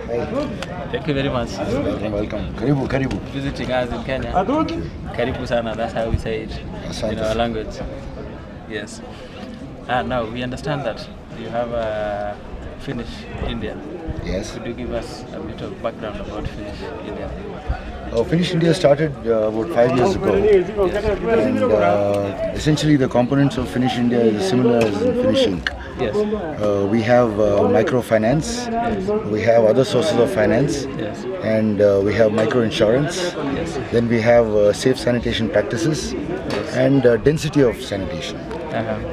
Hey. Thank you very much. Welcome. Karibu. Visiting us in Kenya. Karibu sana, that's how we say it in our language. Yes. Now we understand that you have Finnish India. Yes. Could you give us a bit of background about Finnish India? Finnish India started about 5 years ago. Yes. And essentially the components of Finnish India is similar as in Finnish Inc. Yes. We have microfinance, we have other sources of finance, Yes. and we have microinsurance. Yes. Then we have safe sanitation practices and density of sanitation.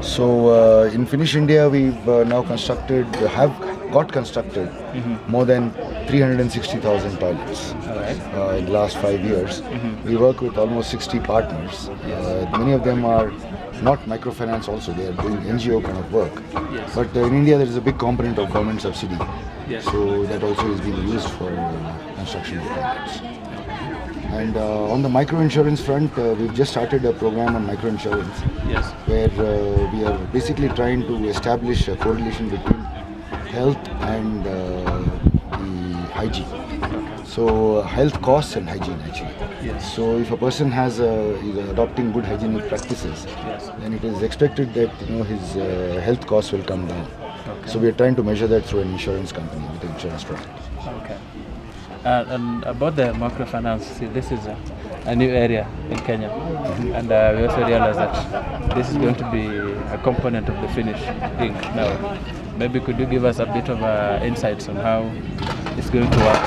So in Finnish India, we've now got constructed more than 360,000 toilets in the last 5 years. We work with almost 60 partners. Many of them are not microfinance also, they are doing NGO kind of work. Yes. But in India there is a big component of government subsidy. Yes. So that also is being used for construction of projects. And on the microinsurance front, we've just started a program on microinsurance. Yes. Where we are basically trying to establish a correlation between health and the hygiene. So health costs and hygiene actually. Yes. So if a person is adopting good hygienic practices, then it is expected that his health costs will come down. Okay. So we are trying to measure that through an insurance company with an insurance product. Okay. And about the microfinance, see, this is a new area in Kenya, and we also realize that this is going to be a component of the Finnish Inc. Now, maybe could you give us a bit of insights on how it's going to work,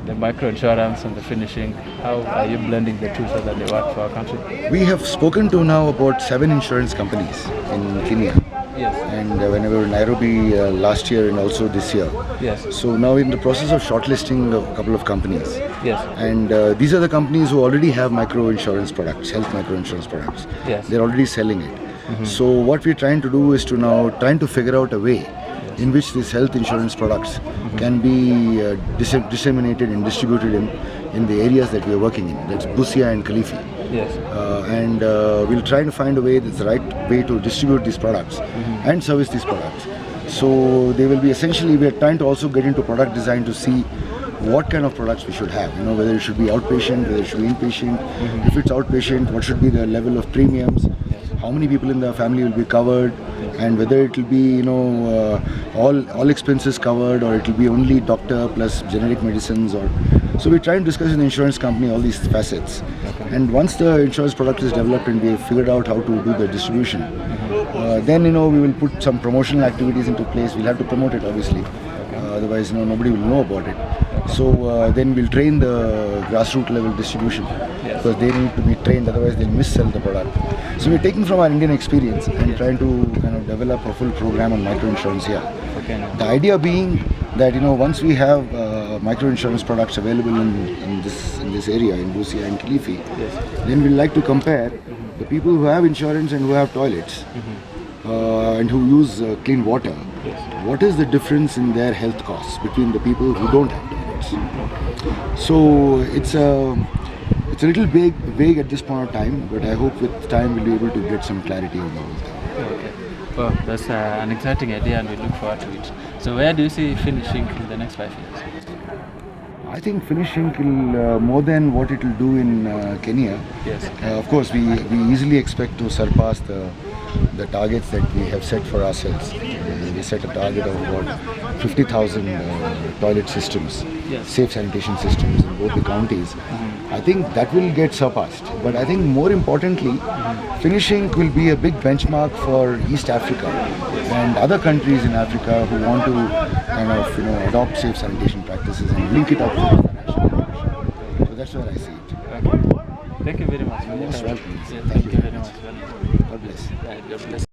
the microinsurance and the Finnish Inc. How are you blending the two so that they work for our country? We have spoken to now about 7 insurance companies in Kenya. Yes. And when we were in Nairobi last year and also this year. Yes. So now we're in the process of shortlisting a couple of companies. Yes. And these are the companies who already have microinsurance products, health microinsurance products. Yes. They're already selling it. So what we're trying to do is to now trying to figure out a way in which these health insurance products can be disseminated and distributed in the areas that we are working in. That's Busia and Kilifi. Yes. And we'll try to find a way that's the right way to distribute these products and service these products. So they will be essentially, we are trying to also get into product design to see what kind of products we should have, whether it should be outpatient, whether it should be inpatient. If it's outpatient, what should be the level of premiums, how many people in the family will be covered, and whether it will be all expenses covered, or it will be only doctor plus generic medicines. Or so we try and discuss with the insurance company all these facets. And once the insurance product is developed and we have figured out how to do the distribution, then we will put some promotional activities into place. We'll have to promote it obviously, otherwise nobody will know about it. So then we'll train the grassroots level distribution, because they need to be trained, otherwise they'll missell the product. So we're taking from our Indian experience and trying to kind of develop a full program on microinsurance here. The idea being that once we have microinsurance products available in this area, in Busia and Kilifi, then we'd like to compare the people who have insurance and who have toilets and who use clean water. What is the difference in their health costs between the people who don't have toilets? So it's a little vague at this point of time, but I hope with time we'll be able to get some clarity on all of that. Okay. Well, that's an exciting idea and we look forward to it. So where do you see Finnish Inc. in the next 5 years? I think Finnish Inc. will, more than what it will do in Kenya. Yes. Of course, we easily expect to surpass the targets that we have set for ourselves. We set a target of about 50,000 toilet systems, safe sanitation systems in both the counties. I think that will get surpassed. But I think more importantly, Finnish Inc. will be a big benchmark for East Africa and other countries in Africa who want to kind of adopt safe sanitation practices and link it up to financial inclusion. So that's where I see it. Okay. Thank you very much. Most welcome. Thank you very much. God bless. God bless.